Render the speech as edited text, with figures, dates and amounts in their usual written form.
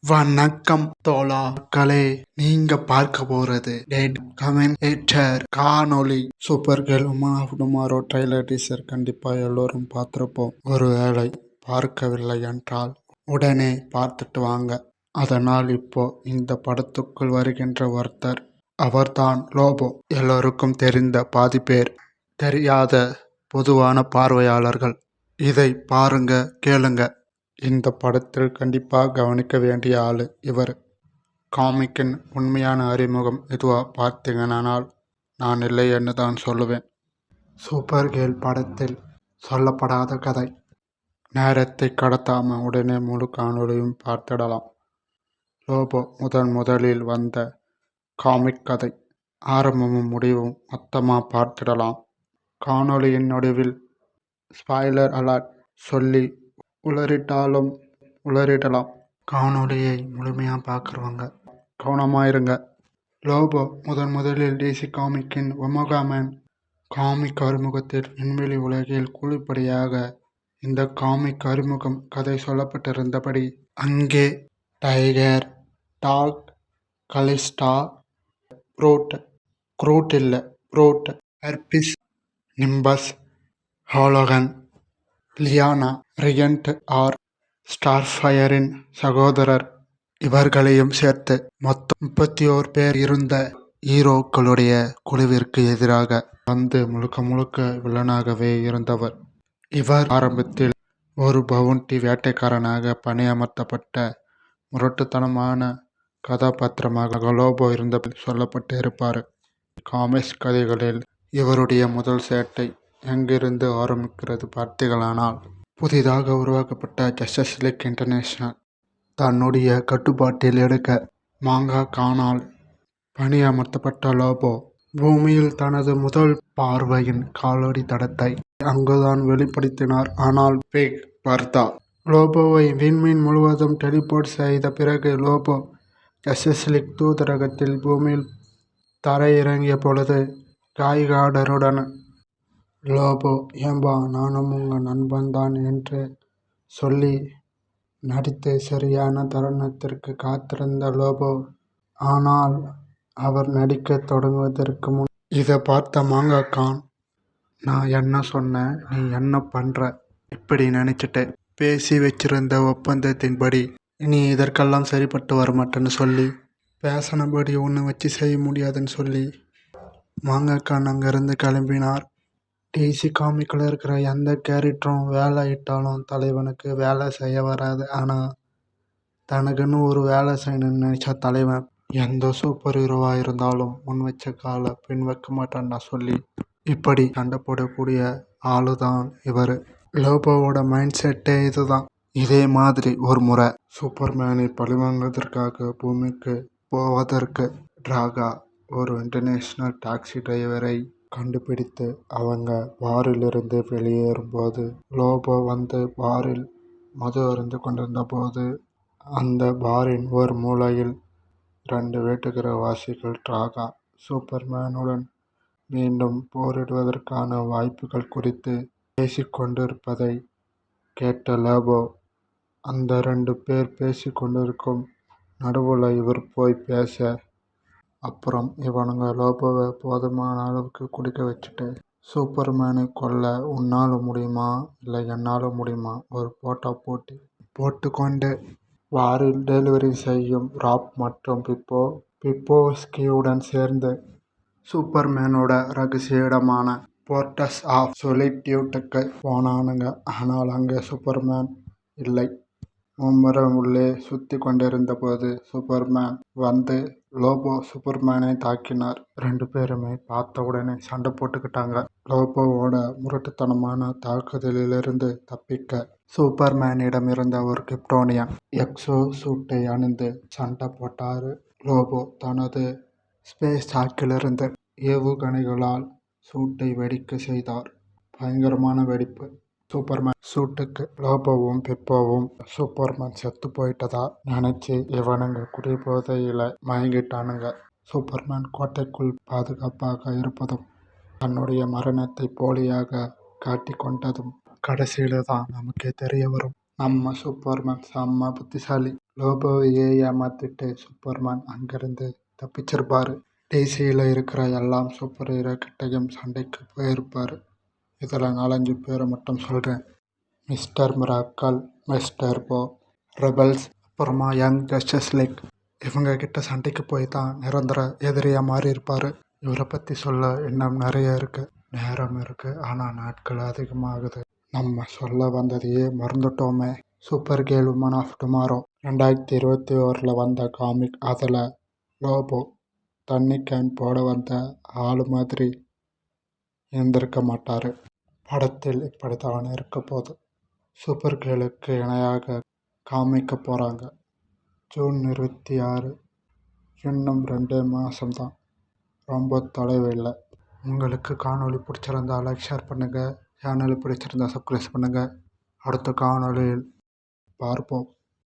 வணக்கம் தோழாக்களே, நீங்க பார்க்க போறது டெட் கமெண்டேட்டர் காணொளி. Supergirl woman of Tomorrow trailer teaser கண்டிப்பா எல்லோரும் பார்த்திருப்போம். ஒருவேளை பார்க்கவில்லை என்றால் உடனே பார்த்துட்டு வாங்க. அதனால் இப்போ இந்த படத்துக்குள் வருகின்ற ஒருத்தர், அவர்தான் லோபோ. எல்லோருக்கும் தெரிந்த பாதி பேர், தெரியாத பொதுவான பார்வையாளர்கள். இதை பாருங்க, கேளுங்க. இந்த படத்தில் கண்டிப்பாக கவனிக்க வேண்டிய ஆள் இவர். காமிக்கின் உண்மையான அறிமுகம் இதுவா பார்த்தீங்கன்னால் நான் இல்லைன்னு தான் சொல்லுவேன். சூப்பர் கேர்ள் படத்தில் சொல்லப்படாத கதை. நேரத்தை கடத்தாமல் உடனே முழு காணொலியும் பார்த்திடலாம். லோபோ முதலில் வந்த காமிக் கதை, ஆரம்பமும் முடிவும் மொத்தமாக பார்த்திடலாம். காணொலியின் நடுவில் ஸ்பாய்லர் அலர்ட் சொல்லி உளறிடலாம். காணொலியை முழுமையாக பார்க்குறவங்க கவனமாக இருங்க. லோபோ முதலில் டிசி காமிக்கின் ஒமேகா மேன். காமிக் அறிமுகத்தில் விண்வெளி உலகில் கூலிப்படியாக இந்த காமிக் அறிமுகம் கதை சொல்லப்பட்டிருந்தபடி அங்கே Tigorr, Doc, Kalista, Groot, Harpis, Nimbus, Halogen, Liana, Ryand'r ஸ்டார்ஃபயரின் சகோதரர், இவர்களையும் சேர்த்து மொத்தம் 31 பேர் இருந்த ஹீரோக்களுடைய குழுவிற்கு எதிராக வந்து முழுக்க வில்லனாகவே இருந்தவர் இவர். ஆரம்பத்தில் ஒரு பவுண்டி வேட்டைக்காரனாக பணியமர்த்தப்பட்ட முரட்டுத்தனமான கதாபாத்திரமாக லோபோ இருந்த சொல்லப்பட்டு இருப்பார். காமிக்ஸ் கதைகளில் இவருடைய முதல் சேட்டை எங்கிருந்து ஆரம்பிக்கிறது பார்த்தீர்களானால், புதிதாக உருவாக்கப்பட்ட ஜஸ்டிஸ் லீக் இன்டர்நேஷனல் தன்னுடைய கட்டுப்பாட்டில் எடுக்க மாங்கா கானால் பணியமர்த்தப்பட்ட லோபோ பூமியில் தனது முதல் பார்வையின் காலடி தடத்தை அங்குதான் வெளிப்படுத்தினார். ஆனால் பிக் பர்தா லோபோவை விண்மீன் முழுவதும் டெலிபோர்ட் செய்த பிறகு லோபோ ஜஸ்டிஸ் லீக் தூதரகத்தில் பூமியில் தரையிறங்கிய பொழுது காய்காடருடன் லோபோ ஏம்பா நானும் உங்கள் நண்பன்தான் என்று சொல்லி நடித்து சரியான தருணத்திற்கு காத்திருந்த லோபோ. ஆனால் அவர் நடிக்க தொடங்குவதற்கு முன் இதை பார்த்த மாங்கா கான், நான் என்ன சொன்னேன், நீ என்ன பண்ணுற, இப்படி நினச்சிட்டு பேசி வச்சிருந்த ஒப்பந்தத்தின்படி நீ இதற்கெல்லாம் சரிப்பட்டு வரமாட்டேன்னு சொல்லி பேசினபடி ஒன்று வச்சு செய்ய முடியாதுன்னு சொல்லி மாங்கா கான் அங்கேருந்து கிளம்பினார். டிசி காமிக்கில் இருக்கிற எந்த கேரக்டரும் வேலை இட்டாலும் தலைவனுக்கு வேலை செய்ய வராது. ஆனால் தனக்குன்னு ஒரு வேலை செய்யணும்னு நினச்சா தலைவன் எந்த சூப்பர் ஹீரோவாக இருந்தாலும் முன் வச்ச காலை பின் வைக்க மாட்டான்னு சொல்லி இப்படி சண்டை போடக்கூடிய ஆளு தான் இவர். லோபோவோட மைண்ட் செட்டே இதுதான். இதே மாதிரி ஒரு முறை சூப்பர்மேனை பழிவாங்குவதற்காக பூமிக்கு போவதற்கு டிராகா ஒரு இன்டர்நேஷ்னல் டாக்ஸி டிரைவரை கண்டுபிடித்து அவங்க பாரிலிருந்து வெளியேறும்போது லோபோ வந்து பாரில் மது அருந்து கொண்டிருந்த போது அந்த பாரின் ஒரு மூலையில் 2 வேட்டுக்கிரவாசிகள் டிராகா சூப்பர்மேனுடன் மீண்டும் போரிடுவதற்கான வாய்ப்புகள் குறித்து பேசிக்கொண்டிருப்பதை கேட்ட லோபோ அந்த 2 பேர் பேசிக்கொண்டிருக்கும் நடுவில் இவர் போய் பேச, அப்புறம் இவனுங்க லோபோவை போதுமான அளவுக்கு குடிக்க வச்சுட்டு சூப்பர்மேனை கொல்ல உன்னால் முடியுமா இல்லை என்னால் முடியுமா ஒரு போட்டி போட்டுக்கொண்டு வாரில் டெலிவரி செய்யும் ராப் மற்றும் பிப்போஸ்கியுடன் சேர்ந்து சூப்பர்மேனோட ரகசிய இடமான போர்ட்ரஸ் ஆஃப் சொலிட்யூட்டுக்கு போனானுங்க. ஆனால் அங்கே சூப்பர்மேன் இல்லை. மும்முரம் உள்ளே சுற்றி கொண்டிருந்த போது சூப்பர்மேன் வந்து லோபோ சூப்பர்மேனை தாக்கினார். 2 பேருமே பார்த்த உடனே சண்டை போட்டுக்கிட்டாங்க. லோபோவோட முரட்டுத்தனமான தாக்குதலிலிருந்து தப்பிக்க சூப்பர்மேனிடம் இருந்த ஒரு கிரிப்டோனியன் எக்ஸோ சூட்டை அணிந்து சண்டை போட்டார். லோபோ தனது ஸ்பேஸ் சாக்கிலிருந்து ஏவுகணைகளால் சூட்டை வெடிக்க செய்தார். பயங்கரமான வெடிப்பு. சூப்பர்மேன் சூட்டுக்கு லோபோவும் பிப்போவும் சூப்பர்மேன் செத்து போயிட்டதா நினைச்சு இவனுங்க குடிபோதையில மயங்கிட்டானுங்க. சூப்பர்மேன் கோட்டைக்குள் பாதுகாப்பாக இருப்பதும் தன்னுடைய மரணத்தை போலியாக காட்டி கொண்டதும் கடைசியில தான் நமக்கே தெரிய வரும். நம்ம சூப்பர்மேன் செம்ம புத்திசாலி. லோபோவையே ஏமாத்திட்டு சூப்பர்மேன் அங்கிருந்து தப்பிச்சிருப்பாரு. டிசியில் இருக்கிற எல்லா சூப்பர் ஹீரோ கிட்டையும் சண்டைக்கு போயிருப்பாரு. இதில் 4-5 பேரை மட்டும் சொல்கிறேன். மிஸ்டர் மிராக்கல், மிஸ்டர் போ, ரெபல்ஸ், அப்புறமா யங் ஜஸ்டிஸ் லீக். இவங்க கிட்ட சண்டைக்கு போய் தான் நிரந்தர எதிரியாக மாறி இருப்பார். இவரை பற்றி சொல்ல இன்னும் நிறைய இருக்குது, நேரம் இருக்குது. ஆனால் நாட்கள் அதிகமாகுது. நம்ம சொல்ல வந்ததையே மறந்துட்டோமே. Supergirl woman of tomorrow 2021 வந்த காமிக். அதில் லோபோ தண்ணி கேன் போட வந்த ஆள் மாதிரி இருந்திருக்க மாட்டார். படத்தில் இப்படித்தான் இருக்க போகுது. சூப்பர் கேர்ளுக்கு இணையாக காமிக்க போகிறாங்க. ஜூன் 26. இன்னும் 2 மாதம்தான், ரொம்ப தொலைவு இல்லை. உங்களுக்கு காணொளி பிடிச்சிருந்தா லைக் ஷேர் பண்ணுங்கள். சேனல் பிடிச்சிருந்தா சப்ஸ்கிரைப் பண்ணுங்கள். அடுத்த காணொளியில் பார்ப்போம்.